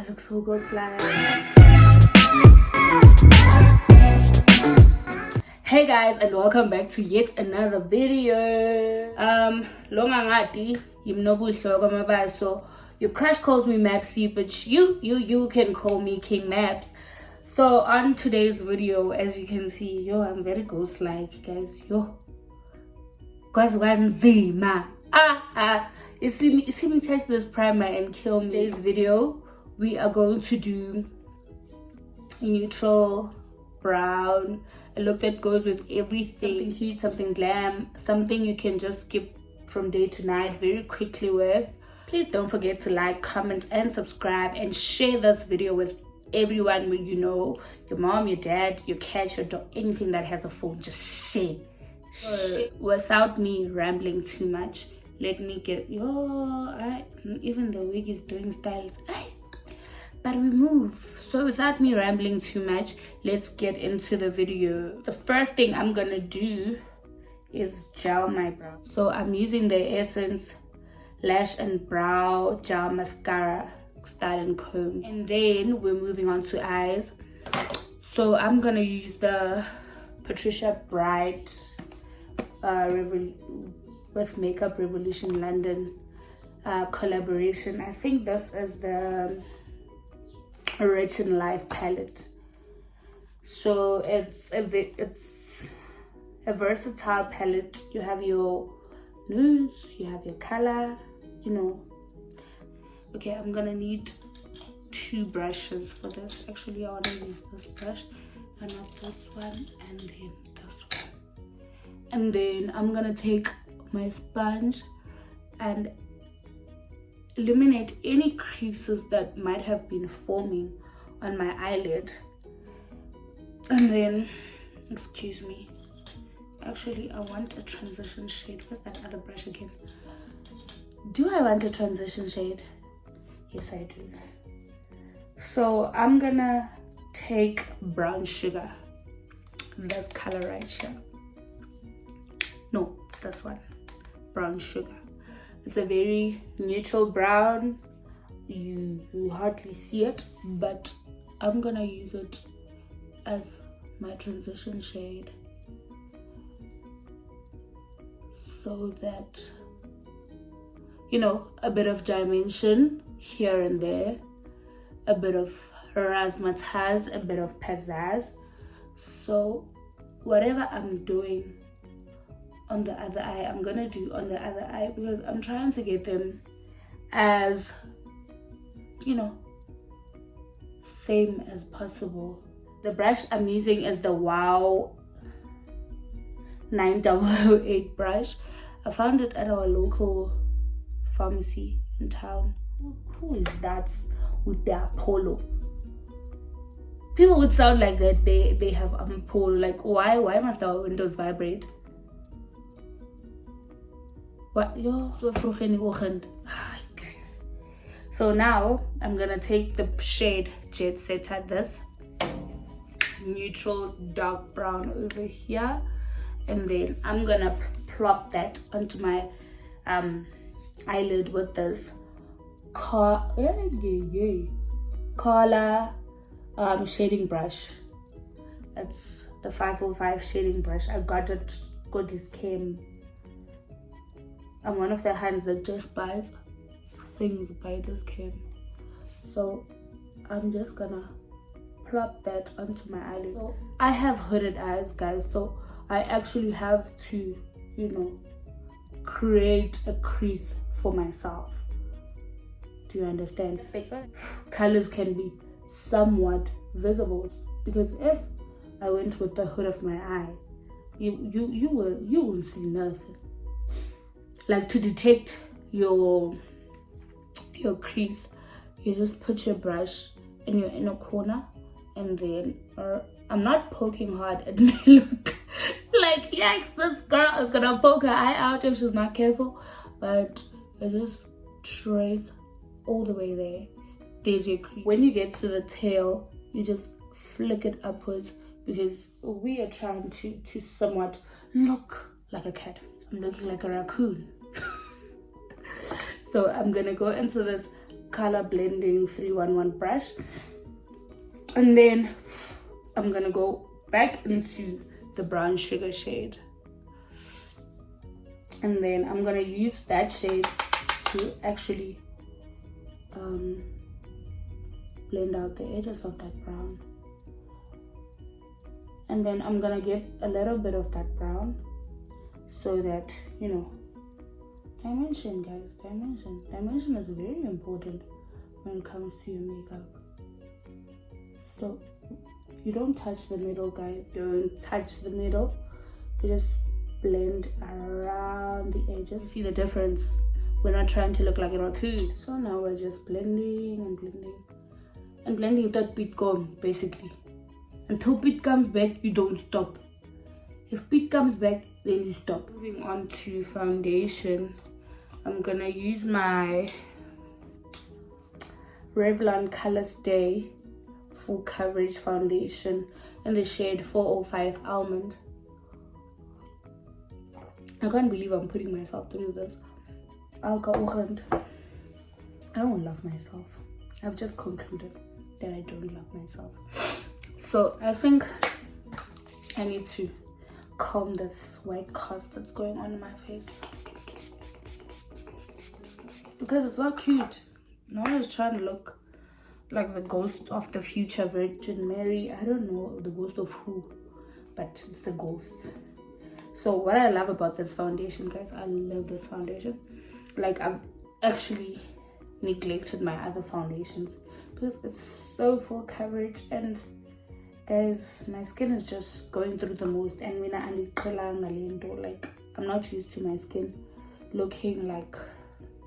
look so good, slime. Hey guys, and welcome back to yet another video. Longangati, so your crush calls me Mapsy, but you can call me King Maps. So on today's video, as you can see, I'm very ghost-like, guys. You see me test this primer and kill me. Today's video, we are going to do neutral brown, a look that goes with everything. Something cute, something glam, something you can just skip from day to night very quickly with. Please don't forget to like, comment, and subscribe, and share this video with everyone you know, your mom, your dad, your cat, your dog, anything that has a phone. Just share. Without me rambling too much, let me get even the wig is doing styles, but we move. So without me rambling too much, let's get into the video. The first thing I'm gonna do is gel my brow. So I'm using the Essence Lash and Brow Gel Mascara Style and Comb, and then we're moving on to eyes. So I'm gonna use the Patricia Bright with Makeup Revolution London collaboration. I think this is the Rich in Life palette. So it's a versatile palette. You have your nudes, you have your color, Okay, I'm gonna need 2 brushes for this. Actually, I want to use this brush and not this one, and then this one. And then I'm gonna take my sponge and eliminate any creases that might have been forming on my eyelid. And then, excuse me, actually I want a transition shade. Where's that other brush again? Do I want a transition shade? Yes, I do. So I'm gonna take brown sugar, this color right here. No, it's this one, brown sugar. It's a very neutral brown. You hardly see it, but I'm gonna use it as my transition shade so that a bit of dimension here and there, a bit of razzmatazz, a bit of pizzazz. So whatever I'm doing on the other eye, I'm gonna do on the other eye, because I'm trying to get them as same as possible. The brush I'm using is the Wow 9008 brush. I found it at our local pharmacy in town. Who is that with their Apollo? People would sound like that they have Apollo. Like, why must our windows vibrate? What? Guys. So now I'm gonna take the shade Jet Setter, this neutral dark brown over here, and then I'm gonna plop that onto my eyelid with this color shading brush. That's the 505 shading brush. I got it. Goodies came. I'm one of the hands that just buys things by this came. So I'm just gonna plop that onto my eyelid. So I have hooded eyes, guys, so I actually have to create a crease for myself. Do you understand? Colors can be somewhat visible, because if I went with the hood of my eye, you will see nothing. Like, to detect your crease, you just put your brush in your inner corner, and then I'm not poking hard. It may look like, yikes, this girl is gonna poke her eye out if she's not careful, but I just trace all the way there. There's your crease. When you get to the tail, you just flick it upwards, because we are trying to somewhat look like a catfish. I'm looking like a raccoon. So I'm gonna go into this color blending 311 brush, and then I'm gonna go back into the brown sugar shade, and then I'm gonna use that shade to actually blend out the edges of that brown. And then I'm gonna get a little bit of that brown so that, you know, dimension, guys, dimension is very important when it comes to your makeup. So you don't touch the middle, guys, don't touch the middle, you just blend around the edges. See the difference? We're not trying to look like a raccoon. So now we're just blending and blending and blending that beat gone, basically. Until beat comes back, you don't stop. If beat comes back, then you stop. Moving on to foundation, I'm gonna use my Revlon Colorstay Full Coverage Foundation in the shade 405 Almond. I can't believe I'm putting myself through this. I don't love myself. I've just concluded that I don't love myself. So I think I need to comb this white cast that's going on in my face, because it's not cute. No one is trying to look like the ghost of the future Virgin Mary. I don't know the ghost of who, but it's the ghost. So what I love about this foundation, guys, I love this foundation. Like, I've actually neglected my other foundations because it's so full coverage, and guys, my skin is just going through the most, and when like, I'm not used to my skin looking like,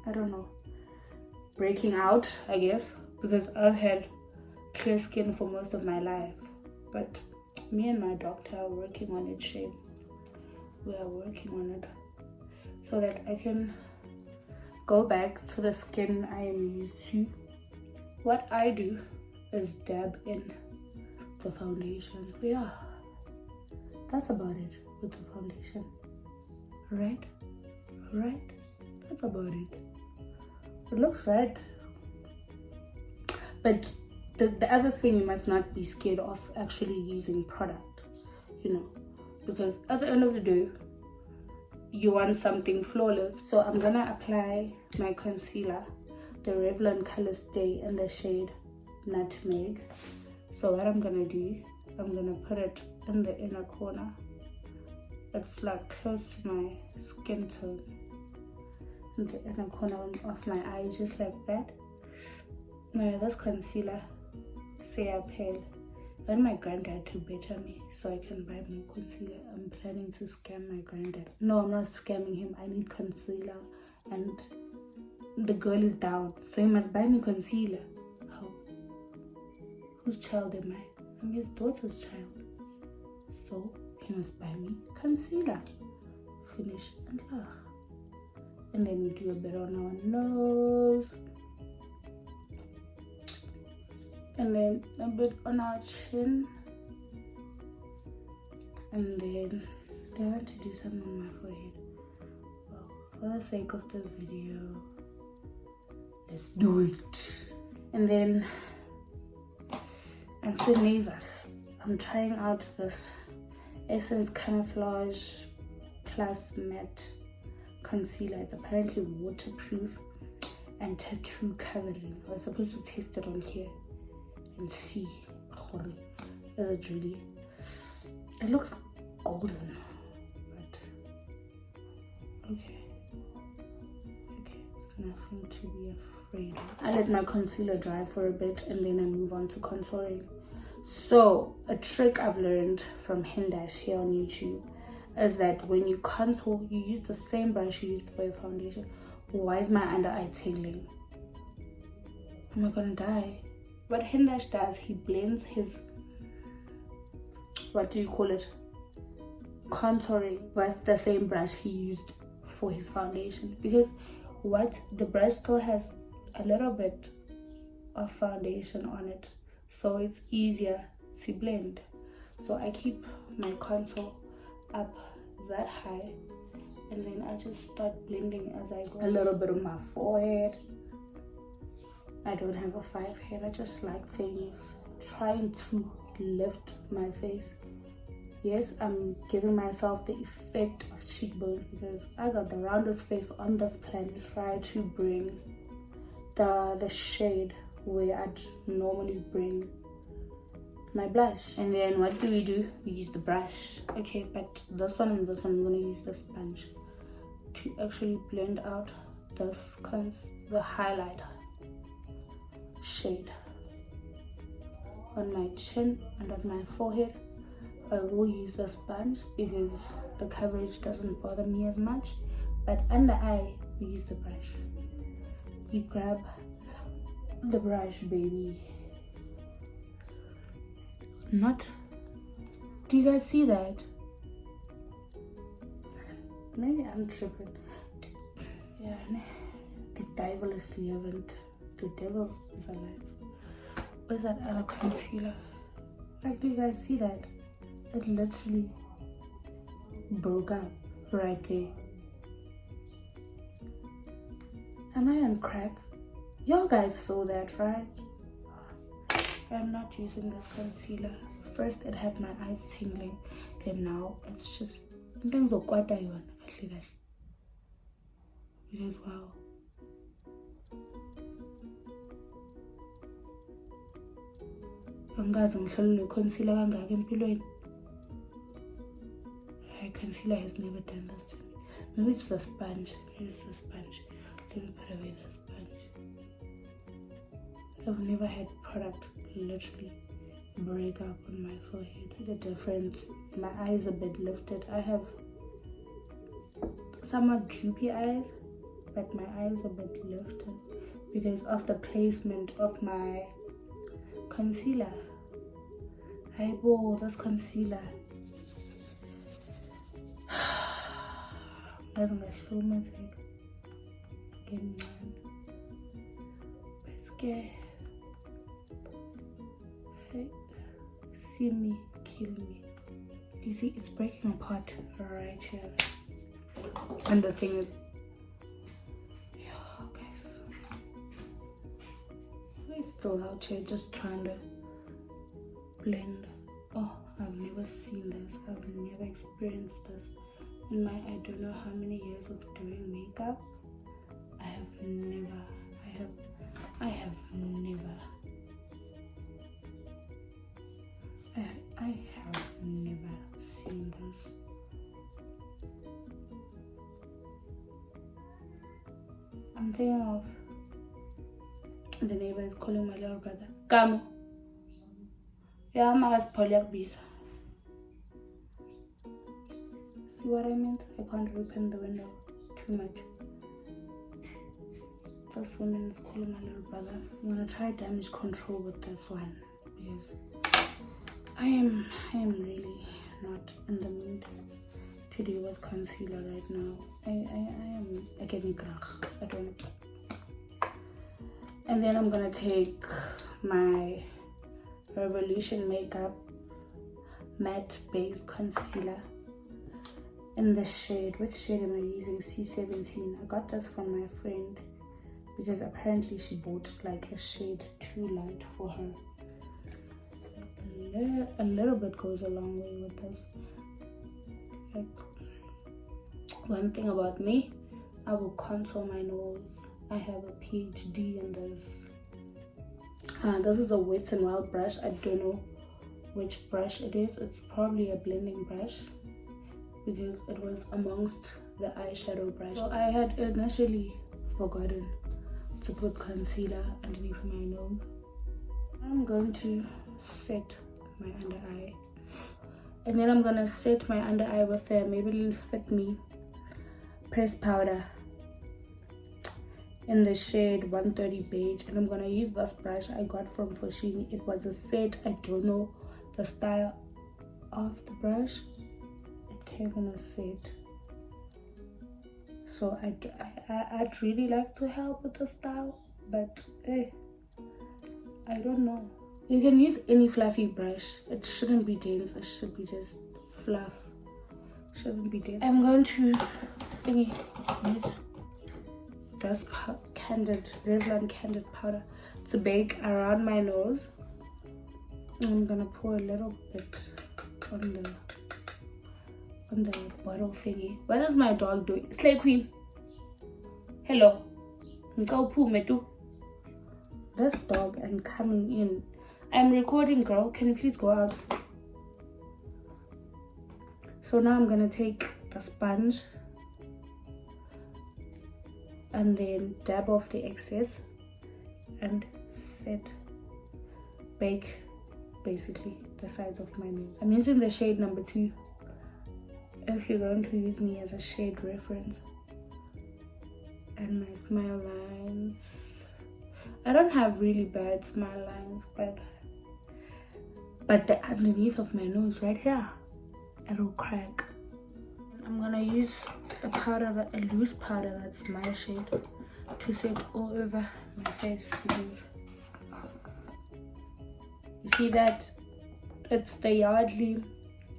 I don't know, breaking out, I guess, because I've had clear skin for most of my life. But me and my doctor are working on it, Shane. We are working on it so that I can go back to the skin I am used to. What I do is dab in the foundations. Yeah, that's about it with the foundation. Right? That's about it. It looks right. But the other thing, you must not be scared of actually using product, you know, because at the end of the day, you want something flawless. So I'm gonna apply my concealer, the Revlon Colorstay in the shade Nutmeg. So what I'm gonna do, I'm gonna put it in the inner corner. It's like close to my skin tone, in the inner corner of my eye, just like that. Now this concealer, say pale. I want my granddad to better me so I can buy more concealer. I'm planning to scam my granddad. No, I'm not scamming him. I need concealer, and the girl is down, so he must buy me concealer. How? Whose child am I? I'm his daughter's child. So he must buy me concealer. Finish and and then we do a bit on our nose, and then a bit on our chin, and then I want to do some on my forehead. Well, for the sake of the video, let's do it. And then I'm nervous. I'm trying out this Essence Camouflage Plus Matte Concealer. It's apparently waterproof and tattoo covering. I was supposed to test it on here and see. Is it really? It looks golden, but okay, it's nothing to be afraid of. I let my concealer dry for a bit, and then I move on to contouring. So a trick I've learned from Hindash here on YouTube is that when you contour, you use the same brush you used for your foundation. Why is my under eye tingling? Am I gonna die? What Hindash does, he blends his, what do you call it, contouring with the same brush he used for his foundation, because what the brush still has a little bit of foundation on it, so it's easier to blend. So I keep my contour up that high, and then I just start blending as I go. A little bit on my forehead, I don't have a 5 head. I just like things trying to lift my face. Yes, I'm giving myself the effect of cheekbones because I got the roundest face on this planet. Try to bring the shade where I'd normally bring my blush. And then what do? We use the brush. Okay, but this one and this one, I'm gonna use the sponge to actually blend out this the highlight shade on my chin and on my forehead. I will use the sponge because the coverage doesn't bother me as much, but under eye we use the brush. You grab the brush, baby. Not, do you guys see that? Maybe I'm tripping. Yeah, the devil is servant. The devil is alive. Where's that other concealer? Like, do you guys see that? It literally broke up right there. Am I on crack? Y'all guys saw that, right? I'm not using this concealer. First it had my eyes tingling, then now it's just because wow. Concealer concealer has never done this to me. Maybe it's the sponge. Maybe it's the sponge. Let me put away the sponge. I've never had product literally break up on my forehead. See the difference? My eyes are a bit lifted. I have somewhat droopy eyes, but my eyes are a bit lifted because of the placement of my concealer. I bought this concealer. Doesn't show my side. It's scary. See me, kill me. You see, it's breaking apart right here. And the thing is, yeah, guys, we're still out here just trying to blend. Oh, I've never seen this. I've never experienced this in my I don't know how many years of doing makeup. I have never seen this. I'm thinking of the neighbor is calling my little brother. Come. Yeah, I'm bisa. See what I meant? I can't open the window too much. This woman is calling my little brother. I'm gonna try damage control with this one because I am really not in the mood to deal with concealer right now. I am getting grach. I don't. And then I'm gonna take my Revolution Makeup Matte Base Concealer in the shade. Which shade am I using? C17. I got this from my friend because apparently she bought like a shade too light for her. A little bit goes a long way with this. Like, one thing about me, I will contour my nose. I have a PhD in this. This is a Wet n Wild brush. I don't know which brush it is. It's probably a blending brush because it was amongst the eyeshadow brush. So I had initially forgotten to put concealer underneath my nose. I'm going to set my under eye, and then I'm gonna set my under eye with a Maybelline Fit Me pressed powder in the shade 130 beige, and I'm gonna use this brush I got from Foschini. It was a set. I don't know the style of the brush. It came in a set, so I'd really like to help with the style, but hey, I don't know. You can use any fluffy brush. It shouldn't be dense. It should be just fluff. Shouldn't be dense. I'm going to use this candid Revlon candid powder. to bake around my nose. I'm gonna pour a little bit on the bottle thingy. What is my dog doing? Slay Queen. Hello. This dog and coming in. I'm recording, girl. Can you please go out? So now I'm gonna take the sponge and then dab off the excess and bake basically the sides of my nose. I'm using the shade number 2 if you're going to use me as a shade reference. And my smile lines, I don't have really bad smile lines, but the underneath of my nose right here, it'll crack. I'm gonna use a loose powder that's my shade to set all over my face, because you see that it's the Yardley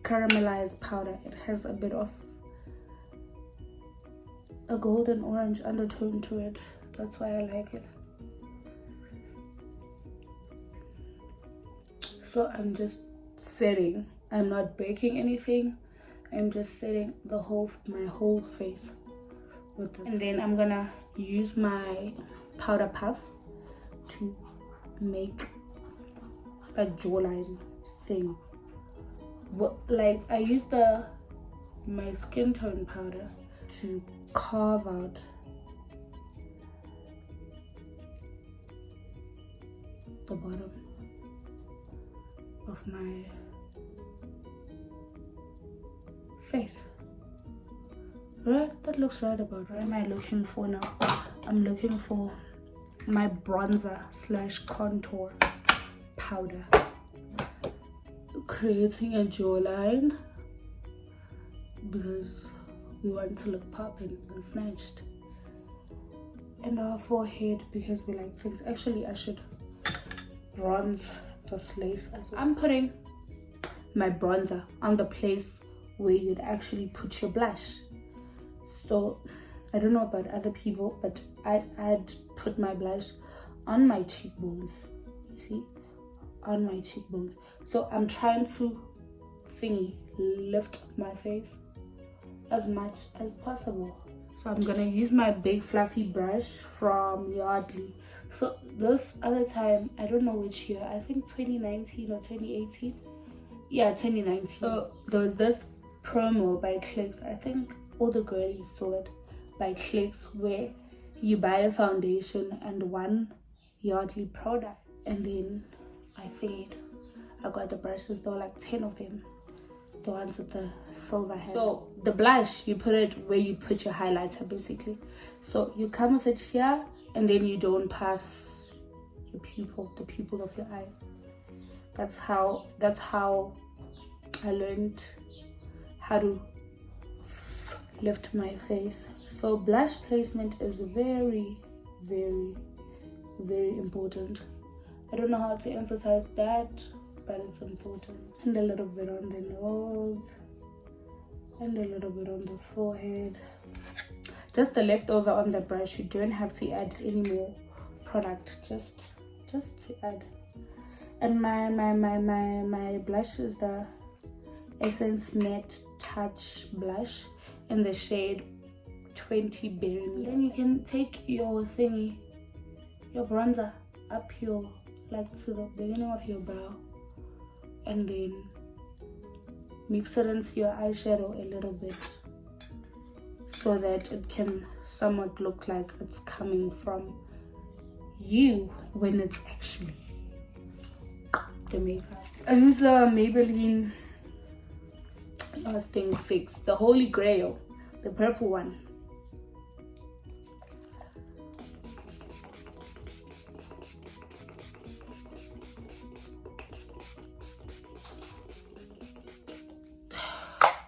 caramelized powder. It has a bit of a golden orange undertone to it. That's why I like it. So I'm just setting. I'm not baking anything. I'm just setting my whole face with this. And then I'm gonna use my powder puff to make a jawline thing. Like I use my skin tone powder to carve out the bottom of my face. Right? That looks right about right. What am I looking for now? I'm looking for my bronzer / contour powder, creating a jawline because we want to look popping and snatched, and our forehead because we like things. Actually, I should bronze this lace as well. I'm putting my bronzer on the place where you'd actually put your blush. So I don't know about other people, but I'd put my blush on my cheekbones. You see, on my cheekbones. So I'm trying to lift my face as much as possible. So I'm gonna use my big fluffy brush from Yardley. So this other time, I don't know which year, I think 2019 or 2018. Yeah, 2019. So there was this promo by Clicks. I think all the girlies saw it by Clicks, where you buy a foundation and one Yardley product, and then I got the brushes. There were like 10 of them, the ones with the silver head. So the blush, you put it where you put your highlighter basically. So you come with it here, and then you don't pass your pupil, the pupil of your eye. That's how I learned how to lift my face. So blush placement is very, very, very important. I don't know how to emphasize that, but it's important. And a little bit on the nose, and a little bit on the forehead. Just the leftover on the brush. You don't have to add any more product, just to add. And my blush is the Essence Matte Touch blush in the shade 20 Berry. Then you can take your bronzer up your, like to the beginning of your brow, and then mix it into your eyeshadow a little bit, so that it can somewhat look like it's coming from you when it's actually the makeup. I use the Maybelline Lasting Fix, the Holy Grail, the purple one.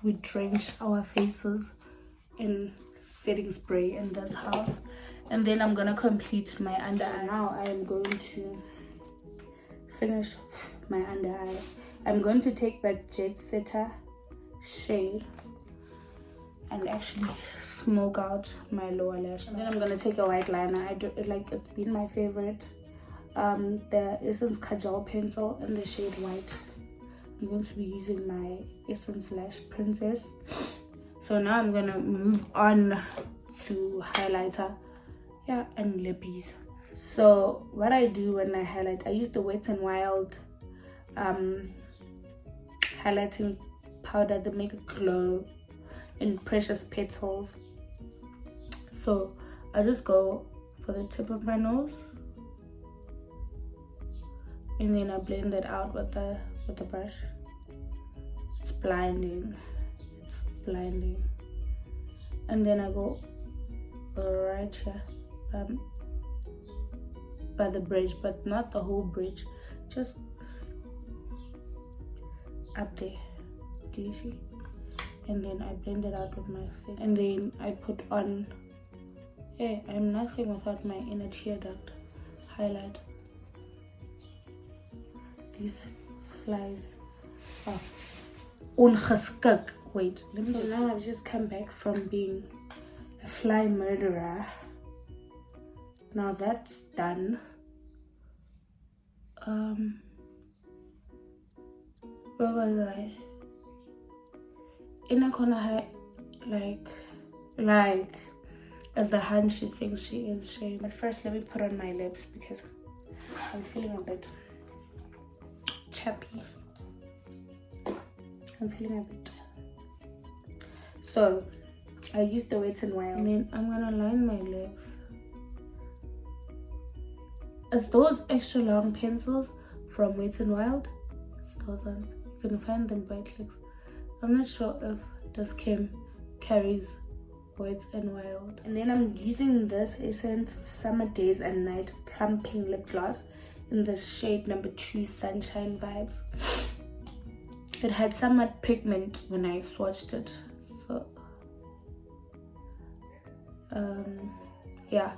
We drench our faces in setting spray in this house, and then I'm gonna complete my under eye. Now I am going to finish my under eye. I'm going to take that Jet Setter shade and actually smoke out my lower lash, and then I'm gonna take a white liner. It's been my favorite the Essence Kajal pencil in the shade white. I'm going to be using my Essence Lash Princess. So now I'm gonna move on to highlighter, yeah, and lippies. So what I do when I highlight, I use the Wet n Wild highlighting powder, the Megaglo in Precious Petals. So I just go for the tip of my nose, and then I blend it out with the brush. It's blinding, it's blinding. And then I go right here by the bridge, but not the whole bridge, just up there. Do you see? And then I blend it out with my finger, and then I put on, yeah, I'm nothing without my inner tear duct highlight. These flies are ongeskik. Wait, let me just, now I've just come back from being a fly murderer. Now that's done. Where was I? In a corner, like as the hand she thinks she is shame. But first, let me put on my lips because I'm feeling a bit chappy. I'm feeling a bit. So I use the Wet n Wild, and then I'm gonna line my lips. It's those extra long pencils from Wet n Wild. It's those ones. You can find them by clicks. I'm not sure if this carries Wet n Wild. And then I'm using this Essence Summer Days and Night Plumping Lip Gloss in the shade number 2 Sunshine Vibes. It had somewhat pigment when I swatched it, so yeah,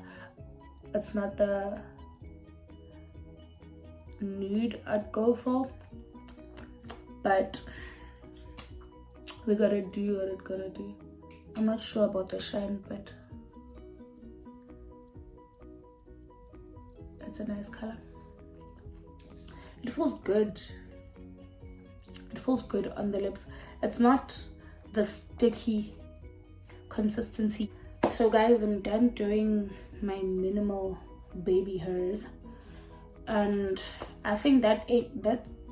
it's not the nude I'd go for, but we gotta do what it gotta do. I'm not sure about the shine, but it's a nice color. It feels good. It feels good on the lips. It's not the sticky consistency. So guys, I'm done doing my minimal baby hairs, and I think that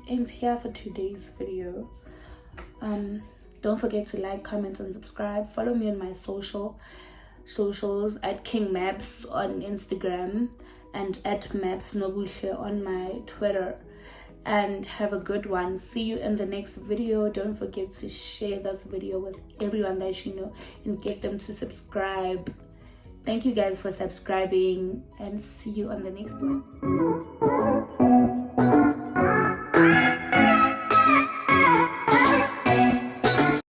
ends here for today's video. Don't forget to like, comment, and subscribe. Follow me on my socials at King Maps on Instagram and at Maps Nobuhle on my Twitter. And have a good one. See you in the next video. Don't forget to share this video with everyone that you know and get them to subscribe. Thank you guys for subscribing, and see you on the next one.